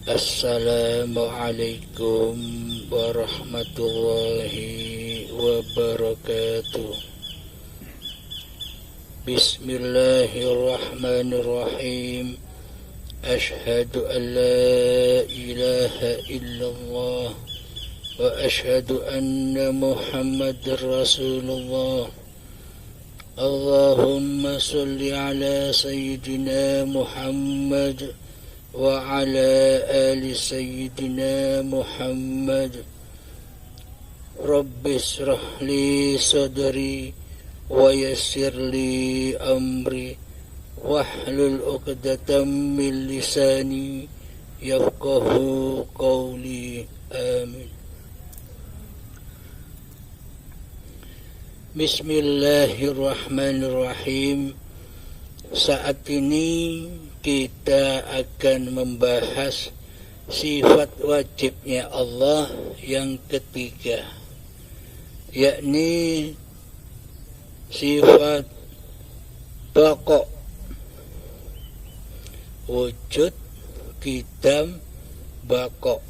Assalamualaikum warahmatullahi wabarakatuh. Bismillahirrahmanirrahim. Ashhadu an la ilaha illallah wa ashhadu anna Muhammadar Rasulullah. Allahumma salli ala sayyidina Muhammad wa ala ali sayyidina Muhammad. Rabbi shrah li sadri wa yassir li amri wahlul 'uqdatam min lisani yafqahu qawli. Amin. Bismillahirrahmanirrahim. Saat ini kita akan membahas sifat wajibnya Allah yang ketiga, yakni sifat baqa, wujud, qidam, baqa.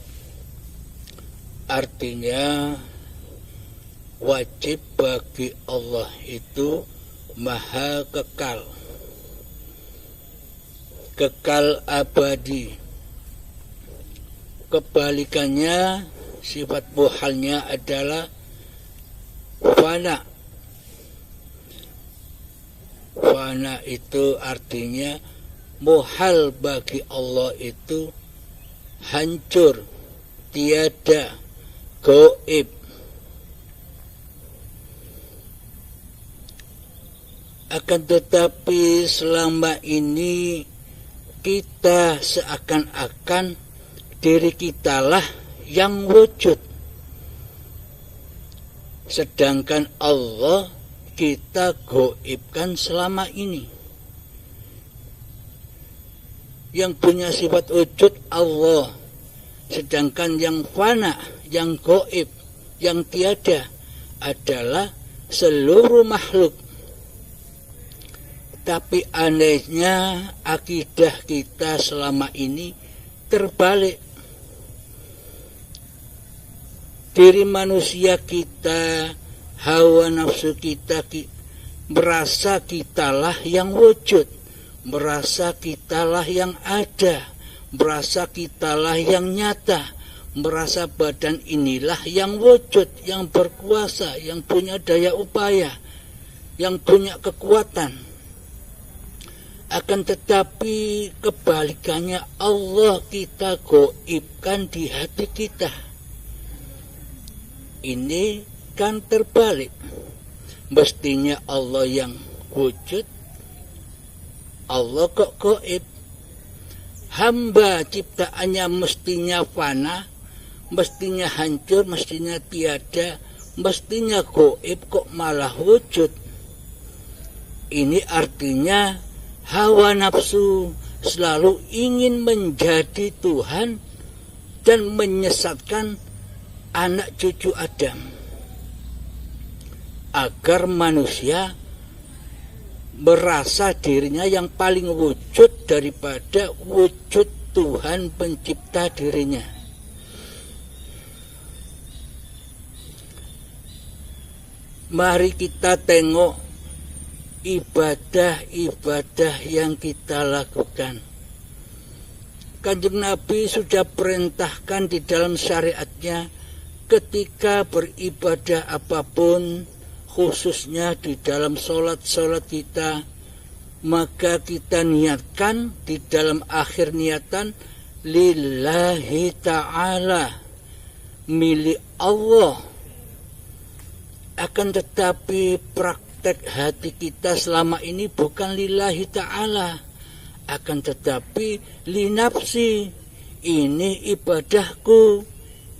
Artinya wajib bagi Allah itu maha kekal, kekal abadi. Kebalikannya, sifat muhalnya adalah fana. Fana itu artinya muhal bagi Allah itu hancur, tiada, gaib. Akan tetapi selama ini kita seakan-akan diri kitalah yang wujud, sedangkan Allah kita gaibkan selama ini. Yang punya sifat wujud Allah, sedangkan yang fana, yang gaib, yang tiada adalah seluruh makhluk. Tapi anehnya akidah kita selama ini terbalik. Diri manusia kita, hawa nafsu kita merasa kitalah yang wujud, merasa kitalah yang ada, merasa kitalah yang nyata, merasa badan inilah yang wujud, yang berkuasa, yang punya daya upaya, yang punya kekuatan. Akan tetapi kebalikannya, Allah kita gaibkan di hati kita. Ini kan terbalik. Mestinya Allah yang wujud, Allah kok gaib. Hamba ciptaannya mestinya fana, mestinya hancur, mestinya tiada, mestinya gaib, kok malah wujud. Ini artinya hawa nafsu selalu ingin menjadi Tuhan dan menyesatkan anak cucu Adam, agar manusia merasa dirinya yang paling wujud daripada wujud Tuhan pencipta dirinya. Mari kita tengok ibadah-ibadah yang kita lakukan. Kanjeng Nabi sudah perintahkan di dalam syariatnya, ketika beribadah apapun, khususnya di dalam sholat-sholat kita, maka kita niatkan di dalam akhir niatan lillahi ta'ala, milik Allah. Akan tetapi praktek hati kita selama ini bukan lillahi ta'ala, akan tetapi linafsi. Ini ibadahku,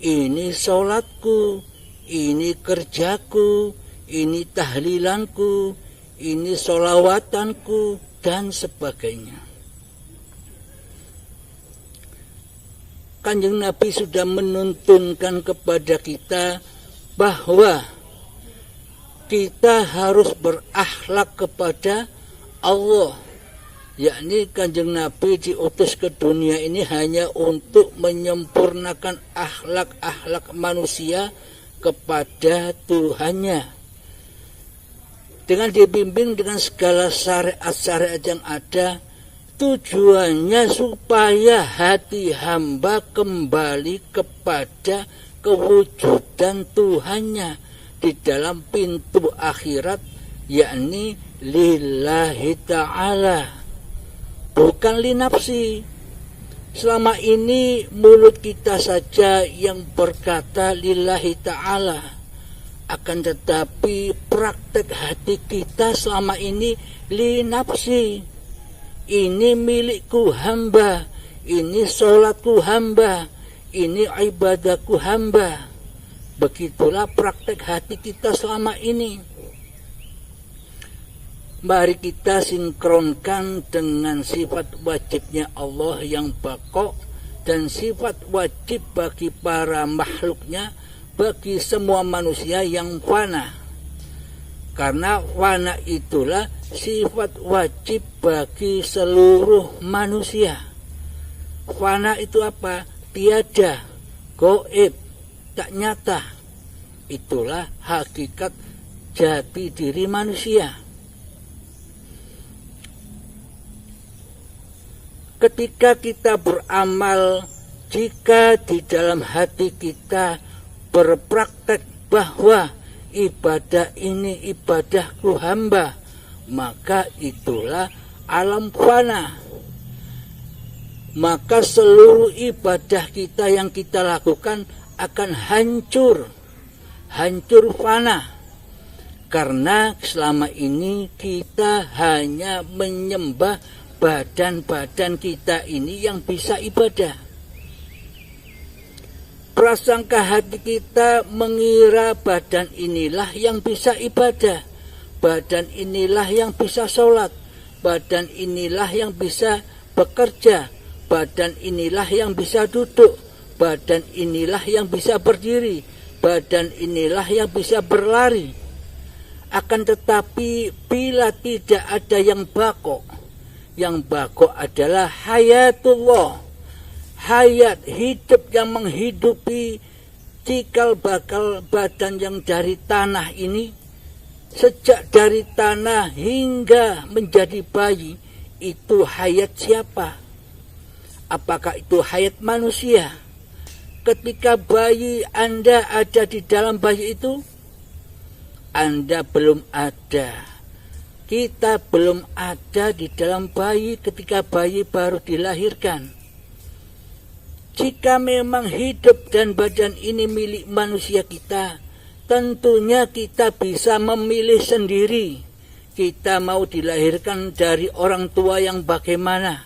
ini sholatku, ini kerjaku, ini tahlilanku, ini sholawatanku, dan sebagainya. Kanjeng Nabi sudah menuntunkan kepada kita bahwa kita harus berakhlak kepada Allah, yakni Kanjeng Nabi diutus ke dunia ini hanya untuk menyempurnakan akhlak-akhlak manusia kepada Tuhannya, dengan dibimbing dengan segala syariat-syariat yang ada. Tujuannya supaya hati hamba kembali kepada kewujudan Tuhannya di dalam pintu akhirat, yakni lillahi ta'ala, bukan linafsi. Selama ini mulut kita saja yang berkata lillahi ta'ala, akan tetapi praktek hati kita selama ini linafsi. Ini milikku hamba, ini sholatku hamba, ini ibadahku hamba. Begitulah praktek hati kita selama ini. Mari kita sinkronkan dengan sifat wajibnya Allah yang baqo dan sifat wajib bagi para makhluknya, bagi semua manusia yang fana. Karena fana itulah sifat wajib bagi seluruh manusia. Fana itu apa? Tiada, gaib, tak nyata. Itulah hakikat jati diri manusia. Ketika kita beramal, jika di dalam hati kita berpraktek bahwa ibadah ini ibadahku hamba, maka itulah alam fana. Maka seluruh ibadah kita yang kita lakukan akan hancur fana. Karena selama ini kita hanya menyembah badan-badan kita ini yang bisa ibadah. Prasangka hati kita mengira badan inilah yang bisa ibadah, badan inilah yang bisa sholat, badan inilah yang bisa bekerja, badan inilah yang bisa duduk, badan inilah yang bisa berdiri, badan inilah yang bisa berlari. Akan tetapi bila tidak ada yang baqo adalah hayatullah, hayat hidup yang menghidupi cikal bakal badan yang dari tanah ini, sejak dari tanah hingga menjadi bayi. Itu hayat siapa? Apakah itu hayat manusia? Ketika bayi Anda ada di dalam bayi itu, Anda belum ada. Kita belum ada di dalam bayi ketika bayi baru dilahirkan. Jika memang hidup dan badan ini milik manusia kita, tentunya kita bisa memilih sendiri. Kita mau dilahirkan dari orang tua yang bagaimana.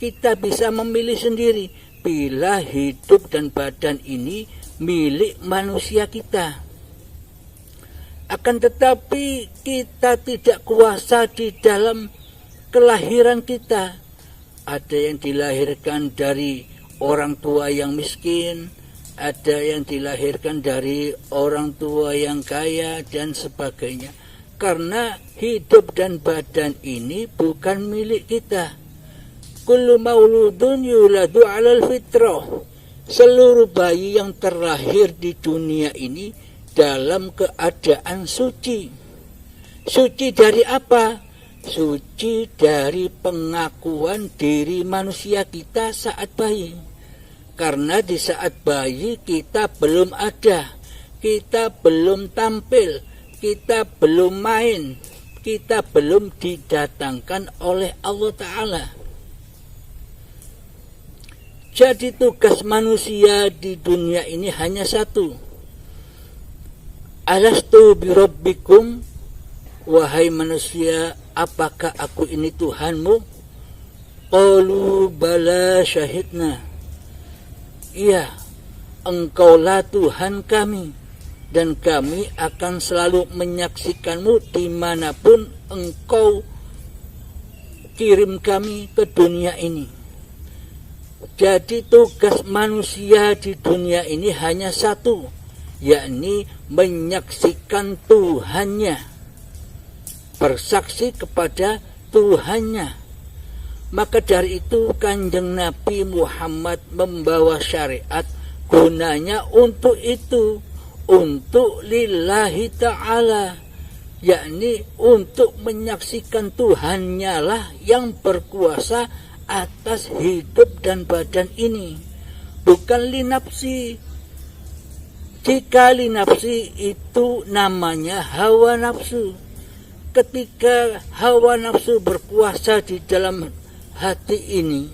Kita bisa memilih sendiri bila hidup dan badan ini milik manusia kita. Akan tetapi kita tidak kuasa di dalam kelahiran kita. Ada yang dilahirkan dari orang tua yang miskin, ada yang dilahirkan dari orang tua yang kaya, dan sebagainya. Karena hidup dan badan ini bukan milik kita. Kullu mauludun yuladu 'alal fitrah. Seluruh bayi yang terlahir di dunia ini dalam keadaan suci. Suci dari apa? Suci dari pengakuan diri manusia kita saat bayi. Karena di saat bayi kita belum ada, kita belum tampil, kita belum main, kita belum didatangkan oleh Allah Ta'ala. Jadi tugas manusia di dunia ini hanya satu. Alastu birabbikum, wahai manusia, apakah aku ini Tuhanmu? Qalu bala syahidna. Iya, engkaulah Tuhan kami, dan kami akan selalu menyaksikanmu dimanapun engkau kirim kami ke dunia ini. Jadi tugas manusia di dunia ini hanya satu, yakni menyaksikan Tuhannya, bersaksi kepada Tuhannya. Maka dari itu Kanjeng Nabi Muhammad membawa syariat gunanya untuk itu, untuk lillahi ta'ala, yakni untuk menyaksikan Tuhannya lah yang berkuasa atas hidup dan badan ini, bukan linapsi. Jika linapsi itu namanya hawa nafsu. Ketika hawa nafsu berkuasa di dalam hati ini,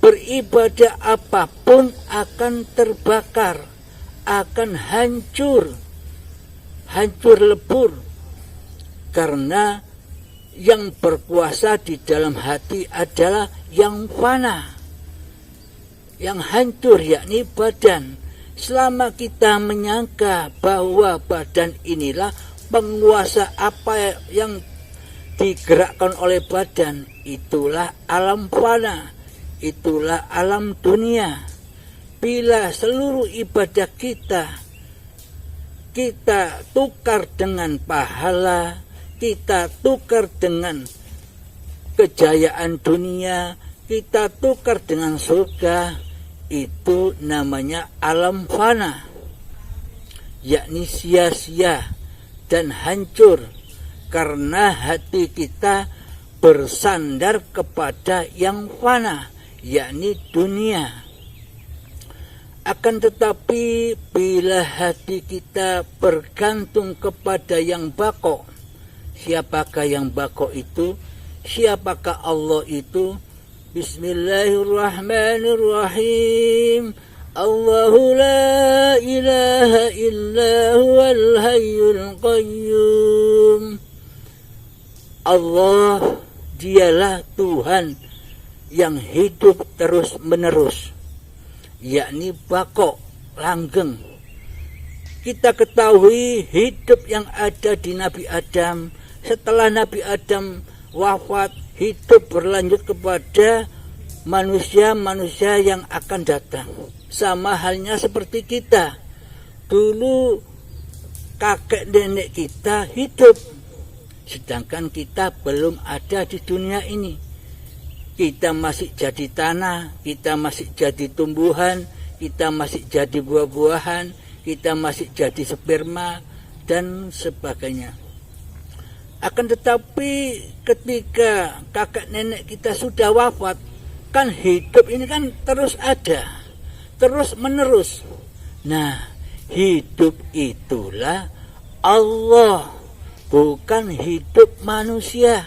beribadah apapun akan terbakar, akan hancur lebur, karena yang berkuasa di dalam hati adalah yang fana, yang hancur, yakni badan. Selama kita menyangka bahwa badan inilah penguasa apa yang digerakkan oleh badan, itulah alam fana, itulah alam dunia. Bila seluruh ibadah kita tukar dengan pahala, kita tukar dengan kejayaan dunia, kita tukar dengan surga, itu namanya alam fana, yakni sia-sia dan hancur, karena hati kita bersandar kepada yang fana, yakni dunia. Akan tetapi bila hati kita bergantung kepada yang bako, siapakah yang bako itu? Siapakah Allah itu? Bismillahirrahmanirrahim. Allahu la ilaha illa huwal hayyul qayyum. Allah, dialah Tuhan yang hidup terus menerus, yakni bako, langgeng. Kita ketahui hidup yang ada di Nabi Adam, setelah Nabi Adam wafat, hidup berlanjut kepada manusia-manusia yang akan datang. Sama halnya seperti kita. Dulu kakek nenek kita hidup, sedangkan kita belum ada di dunia ini. Kita masih jadi tanah, kita masih jadi tumbuhan, kita masih jadi buah-buahan, kita masih jadi sperma, dan sebagainya. Akan tetapi ketika kakek nenek kita sudah wafat, kan hidup ini kan terus ada, terus menerus. Nah, hidup itulah Allah, bukan hidup manusia.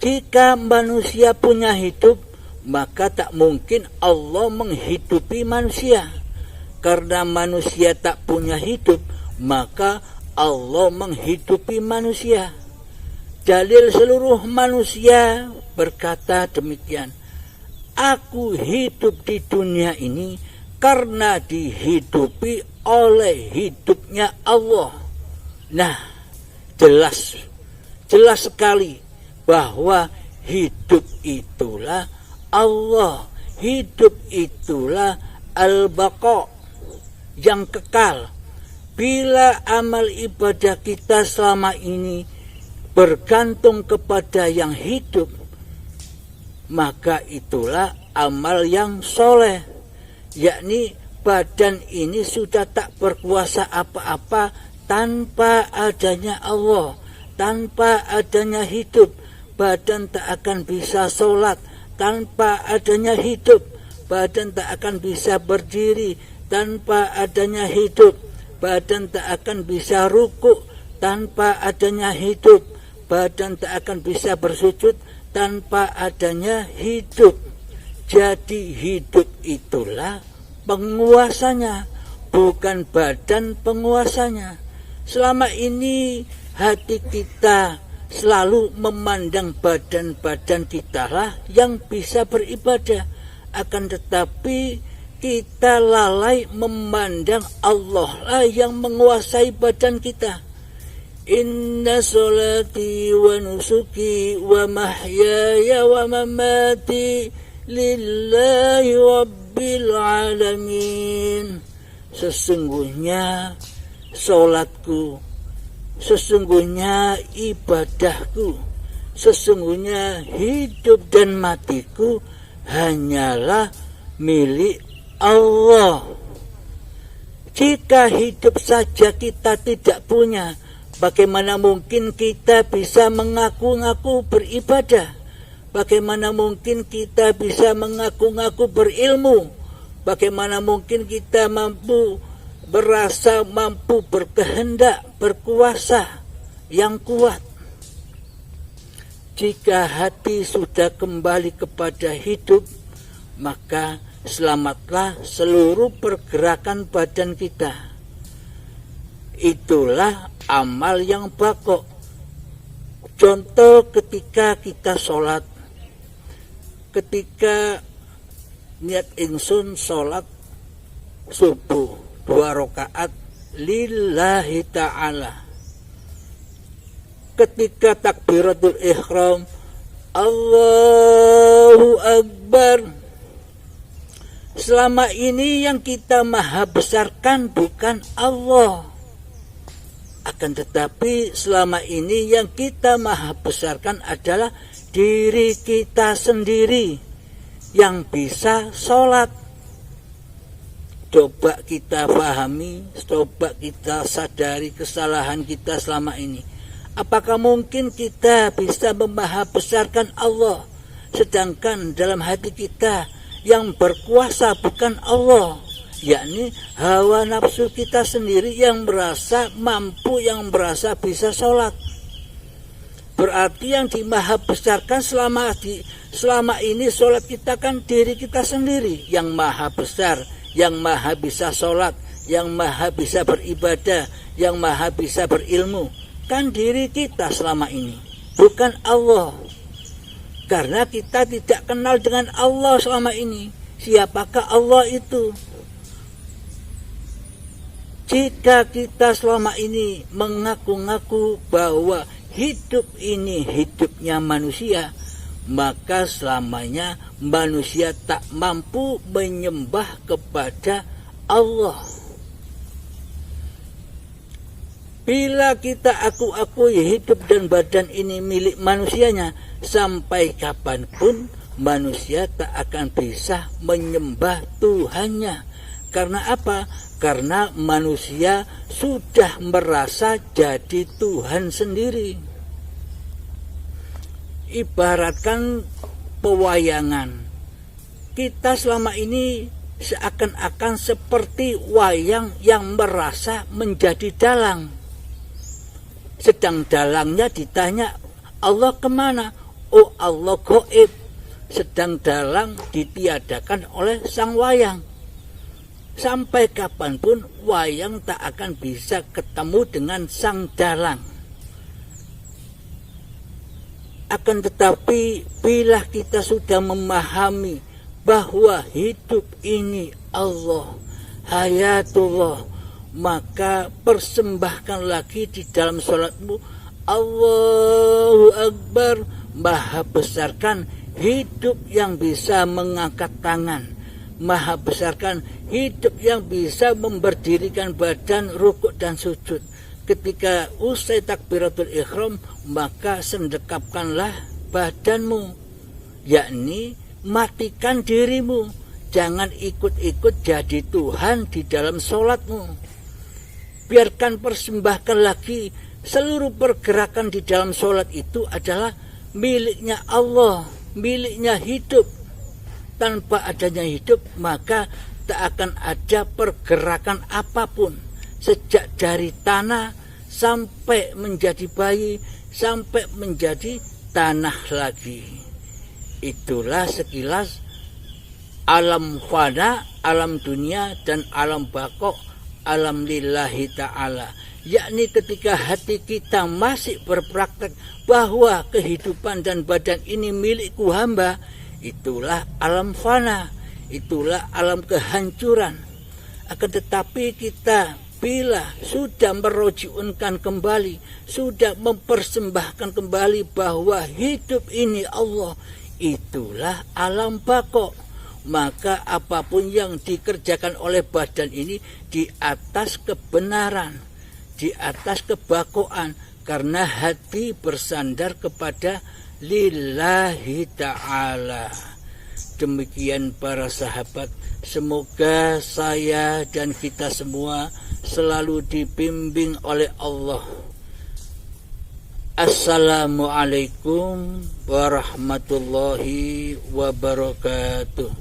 Jika manusia punya hidup, maka tak mungkin Allah menghidupi manusia. Karena manusia tak punya hidup, maka Allah menghidupi manusia. Dalil seluruh manusia berkata demikian. Aku hidup di dunia ini karena dihidupi oleh hidupnya Allah. Nah, jelas sekali bahwa hidup itulah Allah, hidup itulah al-baqa, yang kekal. Bila amal ibadah kita selama ini bergantung kepada yang hidup, maka itulah amal yang soleh, yakni badan ini sudah tak berkuasa apa-apa tanpa adanya Allah, tanpa adanya hidup. Badan tak akan bisa sholat tanpa adanya hidup, badan tak akan bisa berdiri tanpa adanya hidup, badan tak akan bisa rukuk tanpa adanya hidup, badan tak akan bisa bersujud tanpa adanya hidup. Jadi hidup itulah penguasanya, bukan badan penguasanya. Selama ini hati kita selalu memandang badan-badan kita lah yang bisa beribadah. Akan tetapi kita lalai memandang Allah lah yang menguasai badan kita. Inna salati wa nusuki wa mahyaya wa mamati lillahi rabbil alamin. Sesungguhnya solatku, sesungguhnya ibadahku, sesungguhnya hidup dan matiku hanyalah milik Allah. Jika hidup saja kita tidak punya, bagaimana mungkin kita bisa mengaku-ngaku beribadah? Bagaimana mungkin kita bisa mengaku-ngaku berilmu? Bagaimana mungkin kita merasa mampu berkehendak, berkuasa yang kuat? Jika hati sudah kembali kepada hidup, maka selamatlah seluruh pergerakan badan kita. Itulah amal yang bako. Contoh ketika kita sholat, ketika niat ingsun sholat subuh 2 rakaat lillahi ta'ala, ketika takbiratul ihram Allahu Akbar, selama ini yang kita maha besarkan bukan Allah, akan tetapi selama ini yang kita maha besarkan adalah diri kita sendiri yang bisa sholat. Coba kita pahami, coba kita sadari kesalahan kita selama ini. Apakah mungkin kita bisa memaha besarkan Allah, sedangkan dalam hati kita yang berkuasa bukan Allah, yakni hawa nafsu kita sendiri yang merasa mampu, yang merasa bisa sholat. Berarti yang dimaha besarkan selama ini sholat kita kan diri kita sendiri yang maha besar, yang maha bisa sholat, yang maha bisa beribadah, yang maha bisa berilmu. Kan diri kita selama ini, bukan Allah. Karena kita tidak kenal dengan Allah selama ini. Siapakah Allah itu? Jika kita selama ini mengaku-ngaku bahwa hidup ini hidupnya manusia, maka selamanya manusia tak mampu menyembah kepada Allah. Bila kita aku-akui hidup dan badan ini milik manusianya, sampai kapanpun manusia tak akan bisa menyembah Tuhannya. Karena apa? Karena manusia sudah merasa jadi Tuhan sendiri. Ibaratkan pewayangan, kita selama ini seakan-akan seperti wayang yang merasa menjadi dalang. Sedang dalangnya ditanya, Allah kemana? Oh, Allah gaib. Sedang dalang ditiadakan oleh sang wayang. Sampai kapanpun wayang tak akan bisa ketemu dengan sang dalang. Akan tetapi bila kita sudah memahami bahwa hidup ini Allah, hayatullah, maka persembahkan lagi di dalam sholatmu Allahu Akbar, maha besarkan hidup yang bisa mengangkat tangan, maha besarkan hidup yang bisa memberdirikan badan, rukuk dan sujud. Ketika usai takbiratul ihram, maka sendekapkanlah badanmu, yakni matikan dirimu. Jangan ikut-ikut jadi Tuhan di dalam sholatmu. Biarkan persembahkan lagi seluruh pergerakan di dalam sholat itu adalah miliknya Allah, miliknya hidup. Tanpa adanya hidup, maka tak akan ada pergerakan apapun. Sejak dari tanah sampai menjadi bayi, sampai menjadi tanah lagi. Itulah sekilas alam fana, alam dunia, dan alam baqo, alam lillahi ta'ala. Yakni ketika hati kita masih berpraktek bahwa kehidupan dan badan ini milikku hamba, itulah alam fana, itulah alam kehancuran. Akan tetapi kita bila sudah merojiunkan kembali, sudah mempersembahkan kembali bahwa hidup ini Allah, itulah alam baqo, maka apapun yang dikerjakan oleh badan ini di atas kebenaran, di atas kebakoan, karena hati bersandar kepada lillahi ta'ala. Demikian para sahabat, semoga saya dan kita semua selalu dibimbing oleh Allah. Assalamualaikum warahmatullahi wabarakatuh.